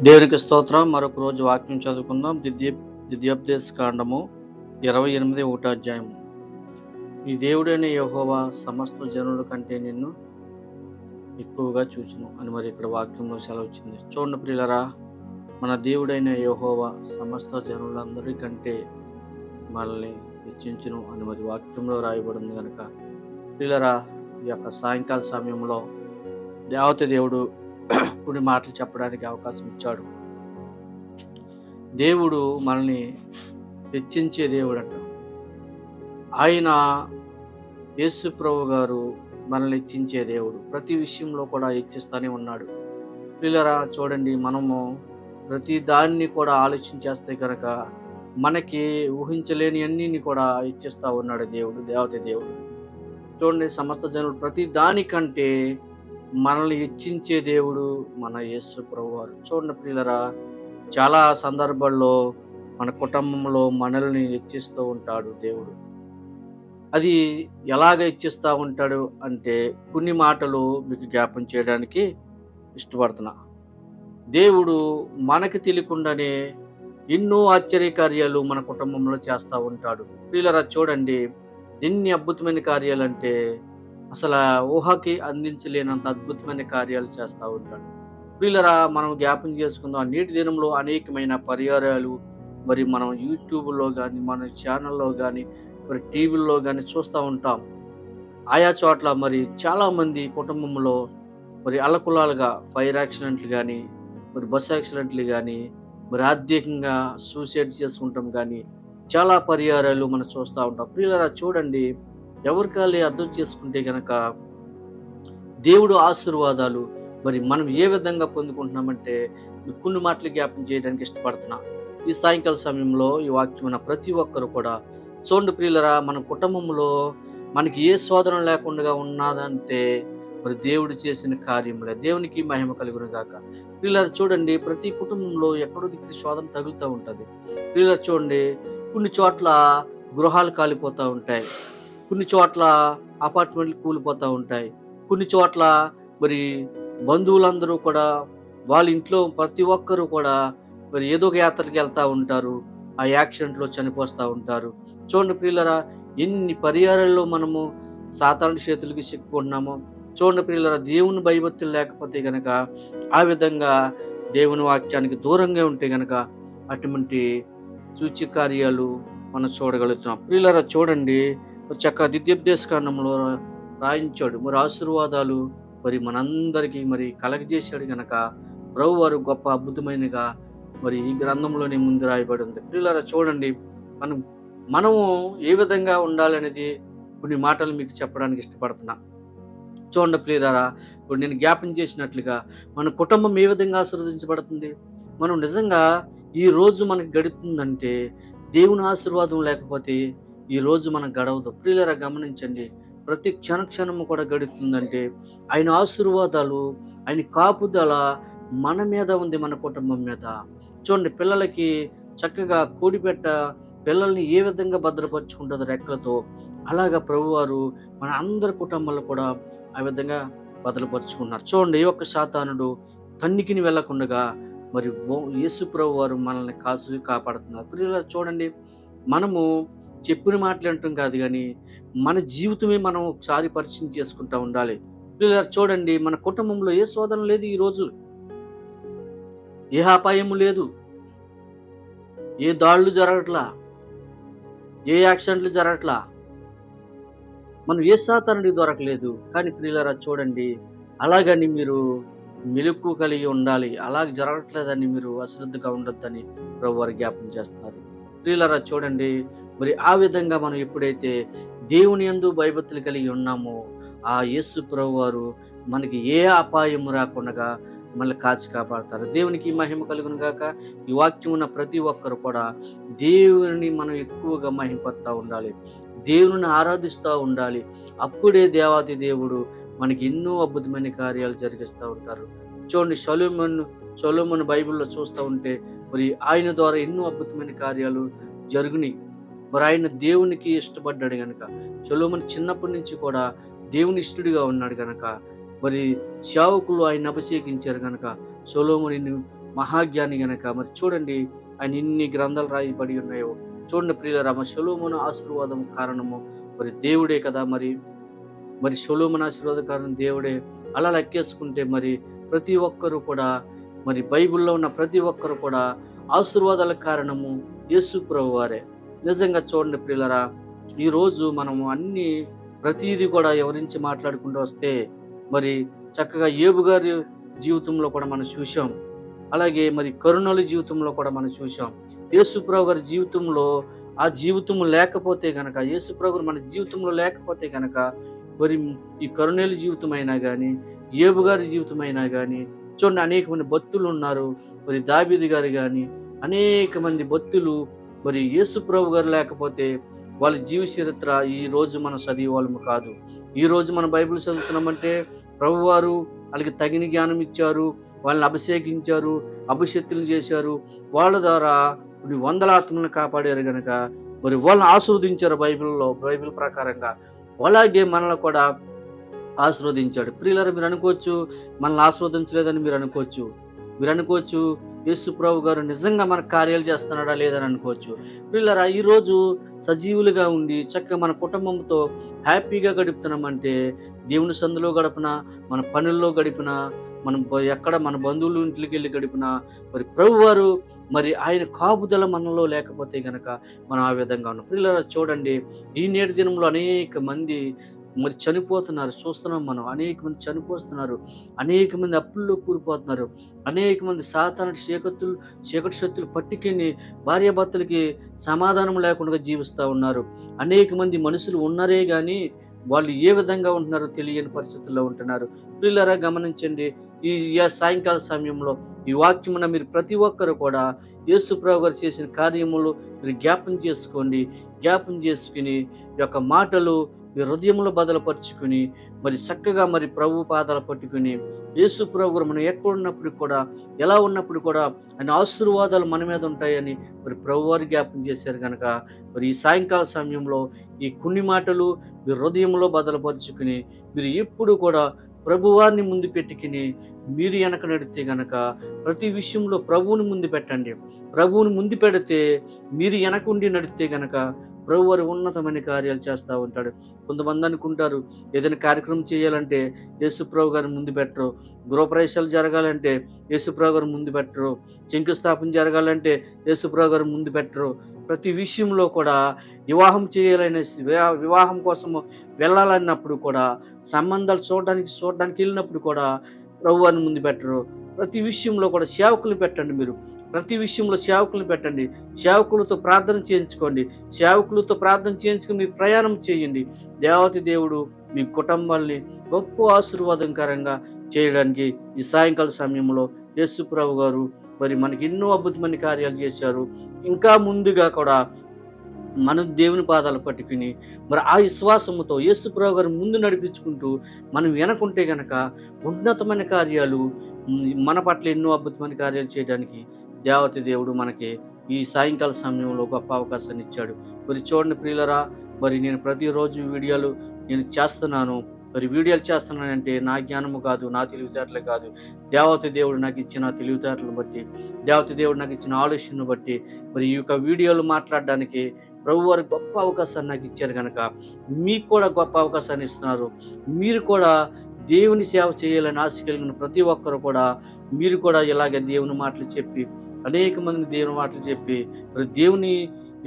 దేవునికి స్తోత్రం. మరొక రోజు వాక్యం చదువుకుందాం. ద్వితీయోపదేశ కాండము 28 అధ్యాయం. ఈ దేవుడైన యెహోవా సమస్త జనుల కంటే నిన్ను ఎక్కువగా చూచును అని మరి ఇక్కడ వాక్యంలో సెలవిచ్చింది. చూడండి ప్రియులారా, మన దేవుడైన యెహోవా సమస్త జనులందరి కంటే మనల్ని హెచ్చించును అని మరి వాక్యంలో రాయబడింది కనుక ప్రియులారా, ఈ యొక్క సాయంకాల సమయంలో దేవత దేవుడు కొన్ని మాటలు చెప్పడానికి అవకాశం ఇచ్చాడు. దేవుడు మనల్ని హెచ్చించే దేవుడు అంట. ఆయన యేసు ప్రభు గారు మనల్ని హెచ్చించే దేవుడు. ప్రతి విషయంలో కూడా హెచ్చిస్తూనే ఉన్నాడు. ప్రియులారా చూడండి, మనము ప్రతి దాన్ని కూడా ఆలోచించేస్తే కనుక మనకి ఊహించలేని అన్నిని కూడా ఇచ్చిస్తూ ఉన్నాడు దేవుడు, దేవత దేవుడు. చూడండి, సమస్త జనులు ప్రతి దానికంటే మనల్ని హెచ్చించే దేవుడు మన యేసు ప్రభువారు. చూడండి ప్రియులారా, చాలా సందర్భాల్లో మన కుటుంబంలో మనల్ని హెచ్చిస్తూ ఉంటాడు దేవుడు. అది ఎలాగ హెచ్చిస్తూ ఉంటాడు అంటే కొన్ని మాటలు మీకు జ్ఞాపం చేయడానికి ఇష్టపడుతున్నా. దేవుడు మనకి తెలియకుండానే ఎన్నో ఆశ్చర్యకార్యాలు మన కుటుంబంలో చేస్తూ ఉంటాడు. ప్రియులారా చూడండి, ఎన్ని అద్భుతమైన కార్యాలంటే అసలు ఊహకి అందించలేనంత అద్భుతమైన కార్యాలు చేస్తూ ఉంటాడు. ప్రియులారా, మనం జ్ఞాపం చేసుకుందాం, నేటి దినంలో అనేకమైన పరిహారాలు మరి మనం యూట్యూబ్లో కానీ, మన ఛానల్లో కానీ, మరి టీవీల్లో కానీ చూస్తూ ఉంటాం. ఆయా చోట్ల మరి చాలామంది కుటుంబంలో మరి అల్లకులాలుగా ఫైర్ యాక్సిడెంట్లు కానీ, మరి బస్సు యాక్సిడెంట్లు కానీ, మరి ఆర్థికంగా సూసైడ్ చేసుకుంటాం కానీ, చాలా పరిహారాలు మనం చూస్తూ ఉంటాం. ప్రియులారా చూడండి, ఎవరికాలే అర్థం చేసుకుంటే గనక దేవుడు ఆశీర్వాదాలు మరి మనం ఏ విధంగా పొందుకుంటున్నామంటే మీకు కొన్ని మాటలు జ్ఞాపం చేయడానికి ఇష్టపడుతున్నా. ఈ సాయంకాల సమయంలో ఈ వాక్యం ప్రతి ఒక్కరు కూడా చూడండి ప్రియులరా, మన కుటుంబంలో మనకి ఏ శోధన లేకుండా ఉన్నదంటే మరి దేవుడు చేసిన కార్యములే. దేవునికి మహిమ కలుగును గాక. ప్రియులారా చూడండి, ప్రతి కుటుంబంలో ఎక్కడో దిక్కు శోధన తగులుతూ ఉంటుంది. ప్రియులారా చూడండి, కొన్ని చోట్ల గృహాలు కాలిపోతూ ఉంటాయి, కొన్ని చోట్ల అపార్ట్మెంట్లు కూలిపోతూ ఉంటాయి, కొన్ని చోట్ల మరి బంధువులందరూ కూడా వాళ్ళ ఇంట్లో ప్రతి ఒక్కరూ కూడా మరి ఏదో ఒక యాత్రకి వెళ్తూ ఉంటారు, ఆ యాక్సిడెంట్లో చనిపోతూ ఉంటారు. చూడండి ప్రియులరా, ఎన్ని పరిహారాల్లో మనము సాతాను చేతులకి చిక్కుకుంటున్నామో. చూడండి ప్రియులరా, దేవుని భయభక్తులు లేకపోతే గనక, ఆ విధంగా దేవుని వాక్యానికి దూరంగా ఉంటే గనక అటువంటి సూచ్యకార్యాలు మనం చూడగలుగుతున్నాం. ప్రియులరా చూడండి, చక్కగా ద్వితీయోపదేశ కాండంలో రాయించాడు మరి ఆశీర్వాదాలు మరి మనందరికీ మరి కలగజేశాడు గనక ప్రభువారు గొప్ప అద్భుతమైనగా మరి ఈ గ్రంథంలోనే ముందు రాయబడి ఉంది. ప్రియులారా చూడండి, మనము ఏ విధంగా ఉండాలనేది కొన్ని మాటలు మీకు చెప్పడానికి ఇష్టపడుతున్నా. చూడండి ప్రియులారా, ఇప్పుడు నేను జ్ఞాపం చేసినట్లుగా మన కుటుంబం ఏ విధంగా ఆశీర్వదించబడుతుంది. మనం నిజంగా ఈ రోజు మనకి గడుతుందంటే దేవుని ఆశీర్వాదం లేకపోతే ఈ రోజు మనకు గడవదు. ప్రియులారా గమనించండి, ప్రతి క్షణము కూడా గడుస్తుందంటే ఆయన ఆశీర్వాదాలు, ఆయన కాపుదల మన మీద ఉంది, మన కుటుంబం మీద. చూడండి, పిల్లలకి చక్కగా కోడిపెట్ట పిల్లల్ని ఏ విధంగా భద్రపరుచుకుంటుందో రెక్కలతో, అలాగా ప్రభువారు మన అందరి కుటుంబాల్లో కూడా ఆ విధంగా భద్రపరుచుకున్నారు. చూడండి, ఏ ఒక్క సాతానుడు తన్నికిని వెళ్ళకుండగా మరి యేసు ప్రభువారు మనల్ని కాపాడుతున్నారు. ప్రియులారా చూడండి, మనము చెప్పిన మాటలు అంటాం కాదు కానీ మన జీవితమే మనం ఒకసారి పరిచయం చేసుకుంటూ ఉండాలి. ప్రియులారా చూడండి, మన కుటుంబంలో ఏ శోధన లేదు, ఈరోజు ఏ అపాయము లేదు, ఏ దాడులు జరగట్లా, ఏ యాక్సిడెంట్లు జరగట్లా, మనం ఏ సాతానుడికి దొరకలేదు. కానీ ప్రియులారా చూడండి, అలాగని మీరు మెలకువ కలిగి ఉండాలి, అలాగ జరగట్లేదని మీరు అశ్రద్ధగా ఉండొద్దని ప్రభువారు జ్ఞాపం చేస్తున్నారు. ప్రియులారా చూడండి, మరి ఆ విధంగా మనం ఎప్పుడైతే దేవుని యందు భయభక్తులు కలిగి ఉన్నామో ఆ యేసు ప్రభువారు మనకి ఏ అపాయము రాకుండా మనల్ని కాచి కాపాడతారు. దేవునికి మహిమ కలుగును గాక. ఈ వాక్యం ఉన్న ప్రతి ఒక్కరు కూడా దేవుని మనం ఎక్కువగా మహిమపరుస్తూ ఉండాలి, దేవుని ఆరాధిస్తూ ఉండాలి. అప్పుడే దేవాది దేవుడు మనకి ఎన్నో అద్భుతమైన కార్యాలు జరిగిస్తూ ఉంటారు. చూడండి, సొలొమోను బైబిల్లో చూస్తూ ఉంటే మరి ఆయన ద్వారా ఎన్నో అద్భుతమైన కార్యాలు జరుగునాయి. మరి ఆయన దేవునికి ఇష్టపడ్డాడు గనక, సొలొమోను చిన్నప్పటి నుంచి కూడా దేవుని ఇష్టడిగా ఉన్నాడు గనక, మరి సేవకులు ఆయన అభిషేకించారు గనక సొలొమోనుని మహాజ్ఞాని గనక. మరి చూడండి ఆయన ఎన్ని గ్రంథాలు రాయబడి ఉన్నాయో చూడండి ప్రియులారా. మరి సొలొమోను ఆశీర్వాదం కారణము మరి దేవుడే కదా. మరి సొలొమోను ఆశీర్వాద కారణం దేవుడే. అలా లెక్కేసుకుంటే మరి ప్రతి ఒక్కరు కూడా, మరి బైబిల్లో ఉన్న ప్రతి ఒక్కరు కూడా ఆశీర్వాదాల కారణము యేసు ప్రభువారే. నిజంగా చూడండి ప్రియులారా, ఈరోజు మనము ప్రతీది కూడా ఎవరించి మాట్లాడుకుంటూ వస్తే మరి చక్కగా యోబు గారి జీవితంలో కూడా మనం చూసాం. అలాగే మరి కరుణుల జీవితంలో కూడా మనం చూసాం. యేసుప్రభు గారి జీవితంలో ఆ జీవితం లేకపోతే గనక, యేసుప్రభు గారు మన జీవితంలో లేకపోతే గనక మరి ఈ కరుణేల జీవితం అయినా కానీ, యోబు గారి జీవితం అయినా కానీ చూడండి, అనేక మంది భక్తులు ఉన్నారు. మరి దావీదు గారు కానీ అనేక మంది భక్తులు మరి యేసుప్రభు గారు లేకపోతే వాళ్ళ జీవ చరిత్ర ఈ రోజు మనం చదివే వాళ్ళము కాదు. ఈ రోజు మనం బైబిల్ చదువుతున్నామంటే ప్రభువారు వాళ్ళకి తగిన జ్ఞానం ఇచ్చారు, వాళ్ళని అభిషేకించారు, అభిషేక్తులను చేశారు. వాళ్ళ ద్వారా వందల ఆత్మలను కాపాడారు గనక మరి వాళ్ళని ఆశీర్వదించారు బైబిల్ ప్రకారంగా. అలాగే మనల్ని కూడా ఆశీర్వదించాడు. ప్రియులారా, మీరు అనుకోవచ్చు మనల్ని ఆశీర్వదించలేదని మీరు అనుకోవచ్చు యేసు ప్రభు గారు నిజంగా మన కార్యాలు చేస్తున్నాడా లేదని అనుకోవచ్చు. ప్రియులారా, ఈరోజు సజీవులుగా ఉండి చక్కగా మన కుటుంబంతో హ్యాపీగా గడుపుతున్నామంటే దేవుని సందులో గడిపిన, మన పనుల్లో గడిపిన, మనం ఎక్కడ మన బంధువుల ఇంట్లోకి వెళ్ళి గడిపిన మరి ప్రభువారు మరి ఆయన కాపుదల మనలో లేకపోతే గనక మనం ఆ విధంగా ఉన్నాం. ప్రియులారా, చూడండి ఈ నేటి దినంలో అనేక మంది మరి చనిపోతున్నారు, చూస్తున్నాం మనం. అనేక మంది చనిపోతున్నారు, అనేక మంది అప్పుల్లో కూలిపోతున్నారు, అనేక మంది సాతాను చీకటి శక్తులు పట్టుకుని భార్యాభర్తలకి సమాధానం లేకుండా జీవిస్తూ ఉన్నారు. అనేక మంది మనుషులు ఉన్నారే కానీ వాళ్ళు ఏ విధంగా ఉంటున్నారో తెలియని పరిస్థితుల్లో ఉంటున్నారు. ప్రియులారా, గమనించండి. ఈ సాయంకాల సమయంలో ఈ వాక్యమున మీరు ప్రతి ఒక్కరు కూడా యేసు ప్రభు గారు చేసిన కార్యములు మీరు జ్ఞాపం చేసుకుని ఈ యొక్క మాటలు మీ హృదయంలో బదలుపరుచుకుని మరి చక్కగా మరి ప్రభు పాదాలు పట్టుకుని యేసు ప్రభు గారు మనం ఎక్కడున్నప్పుడు కూడా, ఎలా ఉన్నప్పుడు కూడా ఆయన ఆశీర్వాదాలు మన మీద ఉంటాయని మరి ప్రభు వారు జ్ఞాపం చేశారు కనుక మరి ఈ సాయంకాల సమయంలో ఈ కొన్ని మాటలు మీ హృదయంలో బదలుపరుచుకుని మీరు ఎప్పుడు కూడా ప్రభువారిని ముందు పెట్టుకుని మీరు వెనక నడితే గనక ప్రతి విషయంలో ప్రభువుని ముందు పెట్టండి. ప్రభువుని ముందు పెడితే మీరు వెనకుండి నడితే గనక ప్రభు వారు ఉన్నతమైన కార్యాలు చేస్తూ ఉంటాడు. కొంతమంది అనుకుంటారు ఏదైనా కార్యక్రమం చేయాలంటే యేసుప్రభు గారు ముందు పెట్టరు, గృహప్రవేశాలు జరగాలంటే యేసుప్రభు గారు ముందు పెట్టరు, శంకుస్థాపన జరగాలంటే యేసుప్రభు గారు ముందు పెట్టరు. ప్రతి విషయంలో కూడా వివాహం చేయాలనే వివాహం కోసము వెళ్ళాలన్నప్పుడు కూడా, సంబంధాలు చూడడానికి వెళ్ళినప్పుడు కూడా ప్రభు వారిని ముందు పెట్టరు. ప్రతి విషయంలో కూడా సేవకులు పెట్టండి. మీరు ప్రతి విషయంలో సేవకులు పెట్టండి. సేవకులతో ప్రార్థన చేయించుకొని మీరు ప్రయాణం చేయండి. దేవతి దేవుడు మీ కుటుంబాల్ని గొప్ప ఆశీర్వాదకరంగా చేయడానికి ఈ సాయంకాల సమయంలో యేసు ప్రభు గారు మరి మనకి ఎన్నో అద్భుతమైన కార్యాలు చేశారు. ఇంకా ముందుగా కూడా మనం దేవుని పాదాలు పట్టుకుని మరి ఆ విశ్వాసముతో యేసు ప్రభు గారు ముందు నడిపించుకుంటూ మనం వెనకుంటే గనక ఉన్నతమైన కార్యాలు మన పట్ల ఎన్నో అద్భుతమైన కార్యాలు చేయడానికి దేవతి దేవుడు మనకి ఈ సాయంకాల సమయంలో గొప్ప అవకాశాన్ని ఇచ్చాడు. మరి చూడండి ప్రియులరా, మరి నేను ప్రతిరోజు వీడియోలు చేస్తున్నాను. మరి వీడియోలు చేస్తున్నానంటే నా జ్ఞానము కాదు, నా తెలివితేటలు కాదు, దేవతి దేవుడు నాకు ఇచ్చిన తెలివితేటలను బట్టి, దేవతి దేవుడు నాకు ఇచ్చిన ఆలోచనను బట్టి మరి ఈ యొక్క వీడియోలు మాట్లాడడానికి ప్రభు వారు గొప్ప అవకాశాన్ని నాకు ఇచ్చారు కనుక మీకు కూడా గొప్ప అవకాశాన్ని ఇస్తున్నారు. మీరు కూడా దేవుని సేవ చేయాలని ఆశ కలిగిన ప్రతి ఒక్కరు కూడా మీరు కూడా ఇలాగే దేవుని మాటలు చెప్పి, అనేక మందిని దేవుని మాటలు చెప్పి మరి దేవుని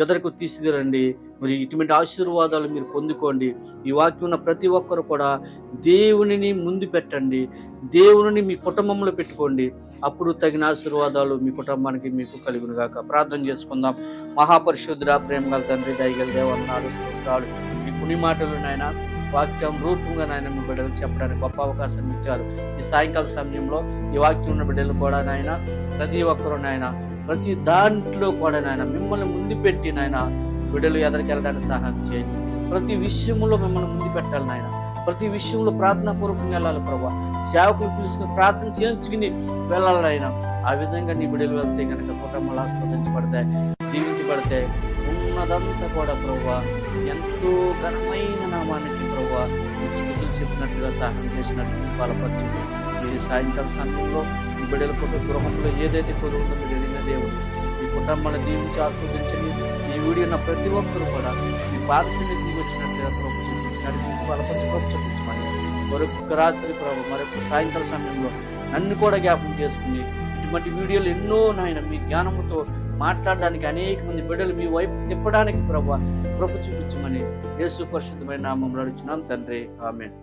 ఎదురుకు తీసుకురండి. మరి ఇటువంటి ఆశీర్వాదాలు మీరు పొందుకోండి. ఈ వాక్యం ఉన్న ప్రతి ఒక్కరు కూడా దేవునిని ముందు పెట్టండి, దేవుని మీ కుటుంబంలో పెట్టుకోండి. అప్పుడు తగిన ఆశీర్వాదాలు మీ కుటుంబానికి మీకు కలుగును గాక. ప్రార్థన చేసుకుందాం. మహాపరిశుద్ధుడా, ప్రేమ గల తండ్రి, దయగల దేవన్నాడు స్తోత్రాలు. ఈ పుణ్య మాటలు నాయన వాక్యం రూపంగా నాయన మీ బిడ్డలు చెప్పడానికి గొప్ప అవకాశం ఇచ్చారు. ఈ సాయంకాల సమయంలో ఈ వాక్యం ఉన్న బిడ్డలు కూడా నాయన ప్రతి ఒక్కరు నాయన ప్రతి దాంట్లో కూడా నాయన మిమ్మల్ని ముందు పెట్టి నాయన బిడ్డలు ఎదరికెళ్ళడానికి సహాయం చేయండి. ప్రతి విషయంలో మిమ్మల్ని ముందు పెట్టాలి నాయన. ప్రతి విషయంలో ప్రార్థనాపూర్వకంగా వెళ్ళాలి ప్రభా. సేవకులు పిలుచుకుని ప్రార్థన చేయించుకుని వెళ్ళాలి నాయన. ఆ విధంగా నీ బిడ్డలు వెళ్తే కనుక కుటుంబాలు ఆస్వాదించబడతాయి, దీవించబడతాయి. ఉన్నదంతా కూడా ప్రభా ఎంతో ఘనమైన నామానికి ప్రభా స్థుతులు చెప్పినట్టుగా సహాయం చేసినట్టు బలపరచు. ఈ సాయంకాల సమయంలో ఈ బిడ్డల గృహంలో ఏదైతే కొద్ది ఉందో మీరు ఎరిగిన దేవుడు, ఈ కుటుంబాన్ని దీవించి ఆస్వాదించండి. ఈ వీడియో ఉన్న ప్రతి ఒక్కరు కూడా మీ పాదశని దిగి వచ్చినట్లుగా ప్రభు చూపించి నడిపించి బలపరిచి ప్రభు చూపించమని మరొక రాత్రి ప్రభు మరొక సాయంకాల సమయంలో నన్ను కూడా జ్ఞాపకం చేసుకుని ఇటువంటి వీడియోలు ఎన్నో నాయన మీ జ్ఞానముతో మాట్లాడడానికి అనేక మంది బిడ్డలు మీ వైపు తిప్పడానికి ప్రభు చూపించమని యేసు పరిశుద్ధమైన నామములో అడుగుచున్నాం తండ్రి. ఆమేన్.